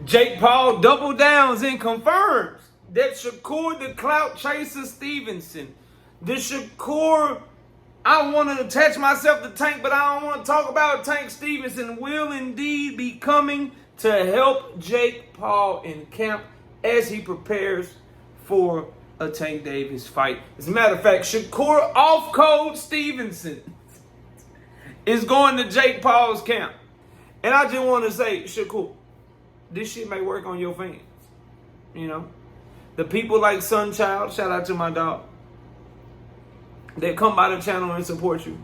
Jake Paul double downs and confirms that Shakur the clout chaser Stevenson, the Shakur I want to attach myself to Tank, but I don't want to talk about Tank Stevenson, will indeed be coming to help Jake Paul in camp as he prepares for a Tank Davis fight. As a matter of fact, Shakur off code Stevenson is going to Jake Paul's camp. And I just want to say, Shakur, this shit may work on your fans. You know? The people like Sunchild, shout out to my dog, that come by the channel and support you.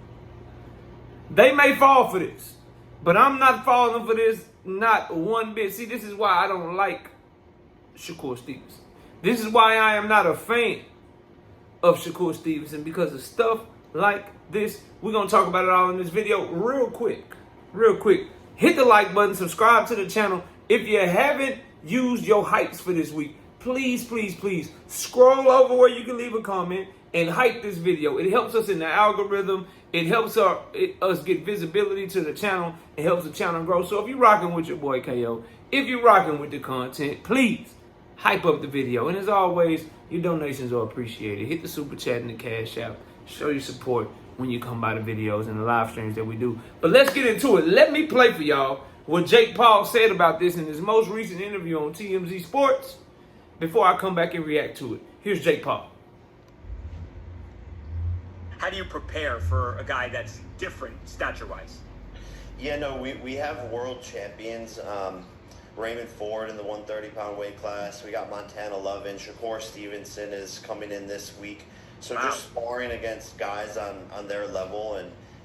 They may fall for this, but I'm not falling for this, not one bit. See, this is why I don't like Shakur Stevenson. This is why I am not a fan of Shakur Stevenson, because of stuff like this. We're going to talk about it all in this video real quick. Real quick. Hit the like button, subscribe to the channel. If you haven't used your hypes for this week, please, please, please scroll over where you can leave a comment and hype this video. It helps us in the algorithm. It helps us get visibility to the channel. It helps the channel grow. So if you're rocking with your boy KO, if you're rocking with the content, please hype up the video. And as always, your donations are appreciated. Hit the super chat and the cash app. Show your support when you come by the videos and the live streams that we do. But let's get into it. Let me play for y'all what Jake Paul said about this in his most recent interview on TMZ Sports before I come back and react to it. Here's Jake Paul. How do you prepare for a guy that's different stature-wise? Yeah, no, we have world champions. Raymond Ford in the 130-pound weight class. We got Montana Lovin. Shakur Stevenson is coming in this week. So wow. Just sparring against guys on their level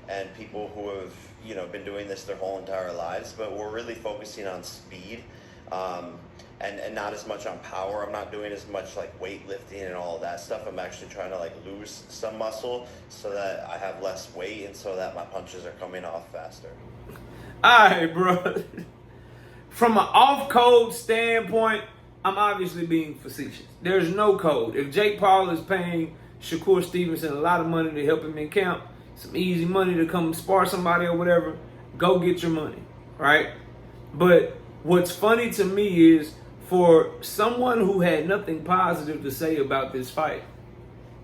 and people who have, you know, been doing this their whole entire lives. But we're really focusing on speed and not as much on power. I'm not doing as much like weightlifting and all of that stuff. I'm actually trying to like lose some muscle so that I have less weight and so that my punches are coming off faster. All right, bro. From an off-code standpoint, I'm obviously being facetious. There's no code. If Jake Paul is paying Shakur Stevenson a lot of money to help him in camp, some easy money to come spar somebody or whatever, go get your money, right? But what's funny to me is for someone who had nothing positive to say about this fight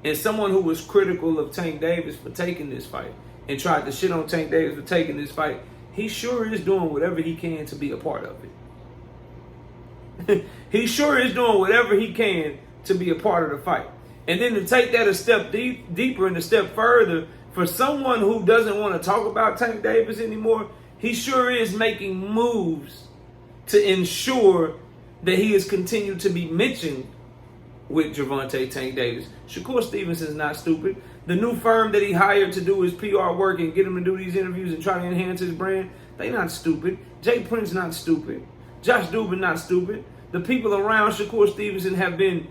and someone who was critical of Tank Davis for taking this fight and tried to shit on Tank Davis for taking this fight, he sure is doing whatever he can to be a part of it. He sure is doing whatever he can to be a part of the fight. And then to take that a step deeper and a step further, for someone who doesn't want to talk about Tank Davis anymore, he sure is making moves to ensure that he has continued to be mentioned with Gervonta Tank Davis. Shakur Stevenson is not stupid. The new firm that he hired to do his PR work and get him to do these interviews and try to enhance his brand, they not stupid. Jay Prince not stupid. Josh Dubin not stupid. The people around Shakur Stevenson have been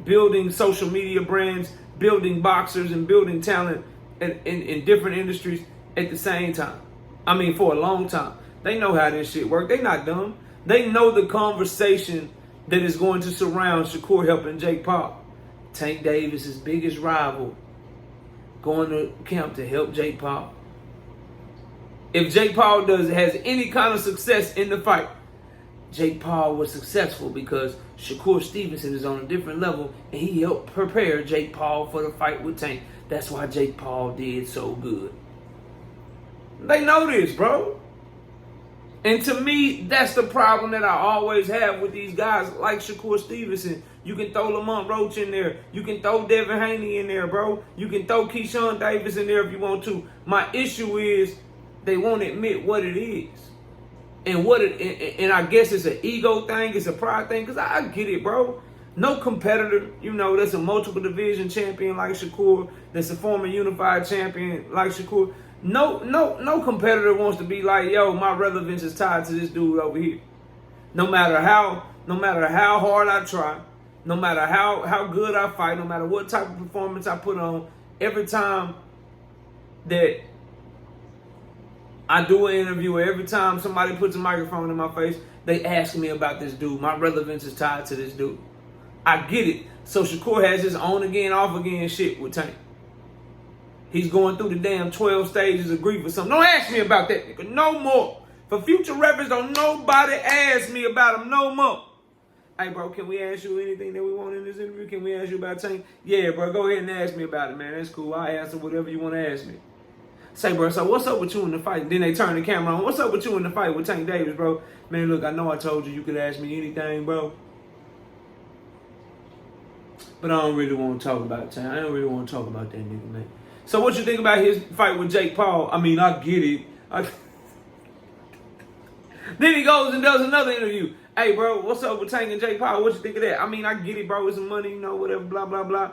building social media brands, building boxers, and building talent in different industries at the same time. I mean, for a long time. They know how this shit works. They not dumb. They know the conversation that is going to surround Shakur helping Jake Paul. Tank Davis' biggest rival going to camp to help Jake Paul. If Jake Paul has any kind of success in the fight, Jake Paul was successful because Shakur Stevenson is on a different level and he helped prepare Jake Paul for the fight with Tank. That's why Jake Paul did so good. They know this, bro. And to me, that's the problem that I always have with these guys like Shakur Stevenson. You can throw Lamont Roach in there. You can throw Devin Haney in there, bro. You can throw Keyshawn Davis in there if you want to. My issue is they won't admit what it is. And I guess it's an ego thing. It's a pride thing. Because I get it, bro. No competitor, you know, that's a multiple division champion like Shakur, that's a former unified champion like Shakur. No competitor wants to be like, yo, my relevance is tied to this dude over here. No matter how hard I try, no matter how good I fight, no matter what type of performance I put on, every time that I do an interview, or every time somebody puts a microphone in my face, they ask me about this dude. My relevance is tied to this dude. I get it. So Shakur has his on again, off again shit with Tank. He's going through the damn 12 stages of grief or something. Don't ask me about that, nigga. No more. For future reference, don't nobody ask me about him no more. Hey, bro, can we ask you anything that we want in this interview? Can we ask you about Tank? Yeah, bro, go ahead and ask me about it, man. That's cool. I'll answer whatever you want to ask me. Say, bro, so what's up with you in the fight? Then they turn the camera on. What's up with you in the fight with Tank Davis, bro? Man, look, I know I told you could ask me anything, bro. But I don't really want to talk about Tank. I don't really want to talk about that nigga, man. So what you think about his fight with Jake Paul? I mean, I get it. Then he goes and does another interview. Hey, bro, what's up with Tank and Jake Paul? What you think of that? I mean, I get it, bro. It's some money, you know, whatever, blah, blah, blah.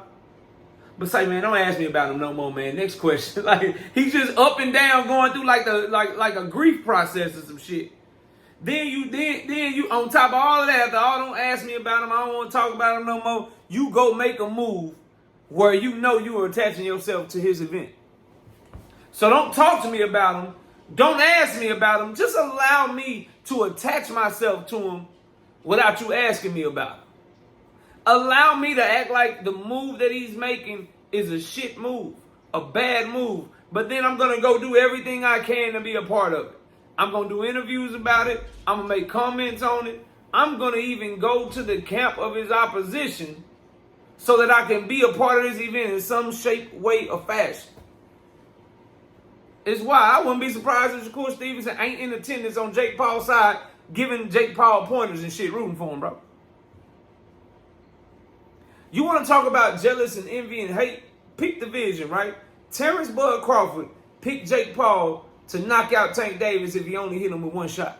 But say, man, don't ask me about him no more, man. Next question. Like, he's just up and down going through like a grief process or some shit. Then you on top of all of that, don't ask me about him. I don't want to talk about him no more. You go make a move where you know you are attaching yourself to his event. So don't talk to me about him. Don't ask me about him. Just allow me to attach myself to him without you asking me about him. Allow me to act like the move that he's making is a shit move, a bad move. But then I'm going to go do everything I can to be a part of it. I'm going to do interviews about it. I'm going to make comments on it. I'm going to even go to the camp of his opposition so that I can be a part of this event in some shape, way, or fashion. It's why I wouldn't be surprised if Shakur Stevenson ain't in attendance on Jake Paul's side, giving Jake Paul pointers and shit, rooting for him, bro. You want to talk about jealous and envy and hate? Pick the vision, right? Terrence Bud Crawford picked Jake Paul to knock out Tank Davis if he only hit him with one shot.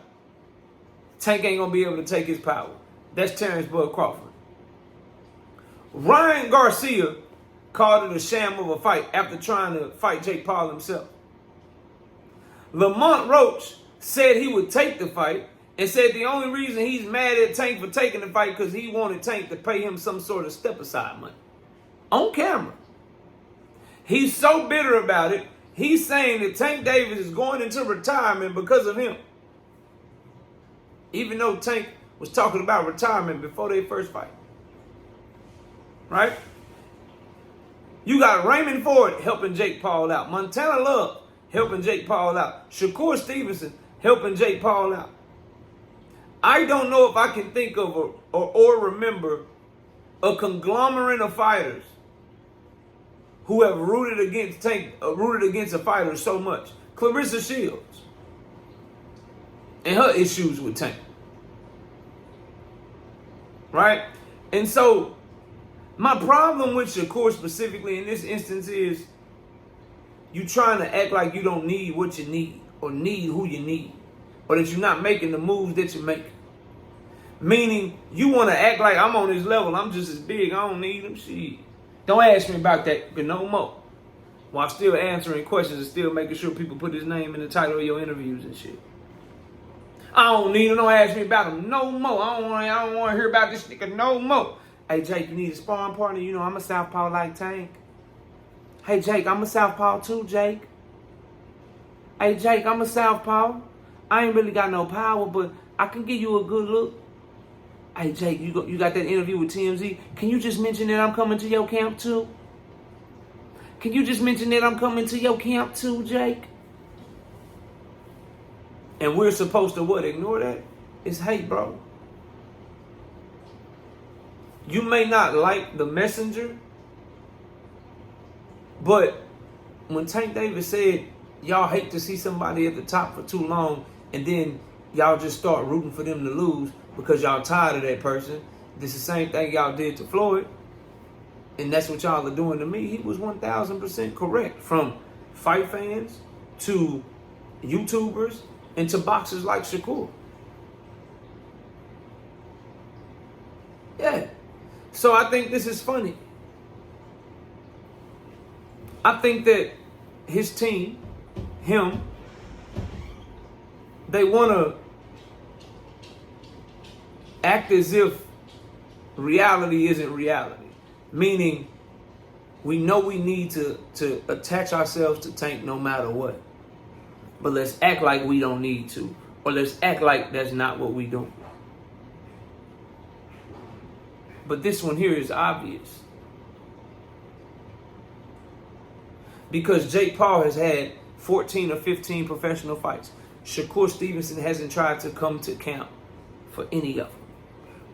Tank ain't going to be able to take his power. That's Terrence Bud Crawford. Ryan Garcia called it a sham of a fight after trying to fight Jake Paul himself. Lamont Roach said he would take the fight and said the only reason he's mad at Tank for taking the fight because he wanted Tank to pay him some sort of step-aside money. On camera. He's so bitter about it, he's saying that Tank Davis is going into retirement because of him. Even though Tank was talking about retirement before their first fight. Right? You got Raymond Ford helping Jake Paul out. Montana Love helping Jake Paul out. Shakur Stevenson helping Jake Paul out. I don't know if I can think of or remember a conglomerate of fighters who have rooted against a fighter so much. Clarissa Shields and her issues with Tank. Right? And so my problem with Shakur specifically in this instance is you trying to act like you don't need what you need or need who you need or that you're not making the moves that you're making. Meaning you want to act like I'm on this level. I'm just as big. I don't need them. Shit. Don't ask me about that no more. While still answering questions and still making sure people put his name in the title of your interviews and shit. I don't need him. Don't ask me about him no more. I don't want to hear about this nigga no more. Hey, Jake, you need a sparring partner? You know, I'm a southpaw like Tank. Hey, Jake, I'm a southpaw too, Jake. Hey, Jake, I'm a southpaw. I ain't really got no power, but I can give you a good look. Hey, Jake, you got that interview with TMZ. Can you just mention that I'm coming to your camp too? Can you just mention that I'm coming to your camp too, Jake? And we're supposed to what? Ignore that? It's hate, bro. You may not like the messenger, but when Tank Davis said y'all hate to see somebody at the top for too long and then y'all just start rooting for them to lose because y'all tired of that person, this is the same thing y'all did to Floyd, and that's what y'all are doing to me. He was 1,000% correct, from fight fans to YouTubers and to boxers like Shakur. Yeah. So I think this is funny. I think that his team, him, they want to act as if reality isn't reality. Meaning, we know we need to attach ourselves to Tank no matter what. But let's act like we don't need to. Or let's act like that's not what we do. But this one here is obvious. Because Jake Paul has had 14 or 15 professional fights. Shakur Stevenson hasn't tried to come to camp for any of them.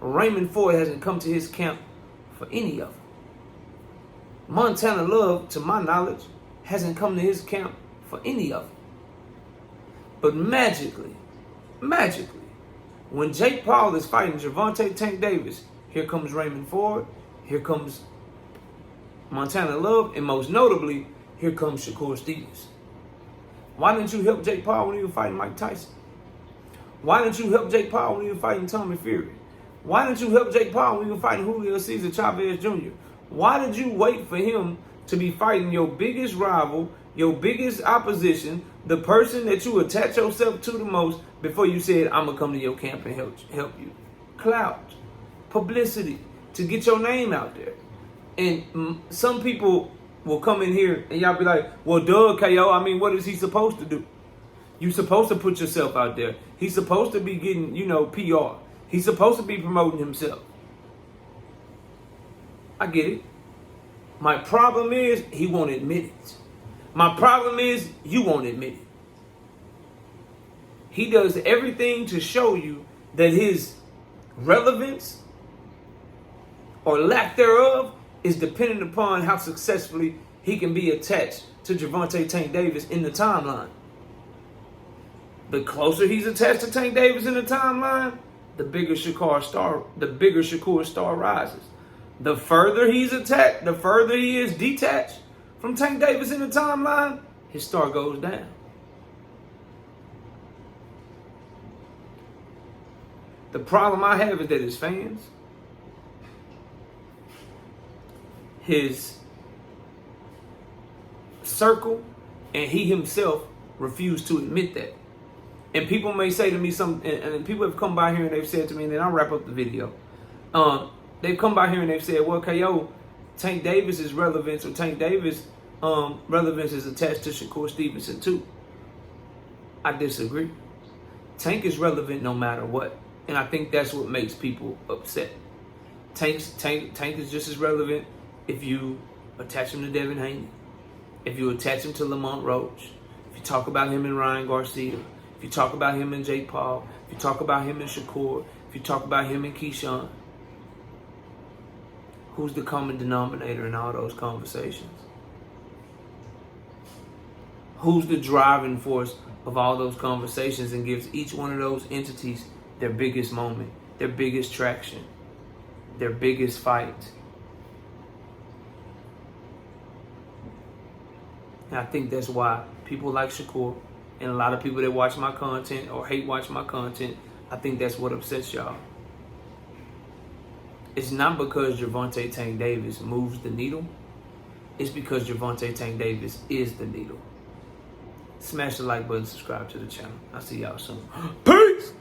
Raymond Ford hasn't come to his camp for any of them. Montana Love, to my knowledge, hasn't come to his camp for any of them. But magically, when Jake Paul is fighting Gervonta Tank Davis, here comes Raymond Ford, here comes Montana Love, and most notably, here comes Shakur Stevenson. Why didn't you help Jake Paul when he was fighting Mike Tyson? Why didn't you help Jake Paul when he was fighting Tommy Fury? Why didn't you help Jake Paul when he was fighting Julio Cesar Chavez Jr.? Why did you wait for him to be fighting your biggest rival, your biggest opposition, the person that you attach yourself to the most before you said, I'm going to come to your camp and help you? Clout, publicity, to get your name out there. And some people will come in here and y'all be like, well, duh, KO, I mean, what is he supposed to do? You're supposed to put yourself out there. He's supposed to be getting, PR. He's supposed to be promoting himself. I get it. My problem is he won't admit it. My problem is you won't admit it. He does everything to show you that his relevance or lack thereof is dependent upon how successfully he can be attached to Gervonta Tank Davis in the timeline. The closer he's attached to Tank Davis in the timeline, the bigger Shakur star rises. The further he's attacked, the further he is detached from Tank Davis in the timeline, his star goes down. The problem I have is that his fans, his circle, and he himself refuse to admit that. And people may say to me and people have come by here and they've said to me, and then I'll wrap up the video. They've come by here and they've said, well, KO, Tank Davis's relevance or Tank Davis relevance is attached to Shakur Stevenson too. I disagree. Tank is relevant no matter what. And I think that's what makes people upset. Tank is just as relevant if you attach him to Devin Haney, if you attach him to Lamont Roach, if you talk about him and Ryan Garcia, if you talk about him and Jake Paul, if you talk about him and Shakur, if you talk about him and Keyshawn. Who's the common denominator in all those conversations? Who's the driving force of all those conversations and gives each one of those entities their biggest moment, their biggest traction, their biggest fight? And I think that's why people like Shakur and a lot of people that watch my content or hate watch my content, I think that's what upsets y'all. It's not because Gervonta Tank Davis moves the needle. It's because Gervonta Tank Davis is the needle. Smash the like button, subscribe to the channel. I'll see y'all soon. Peace!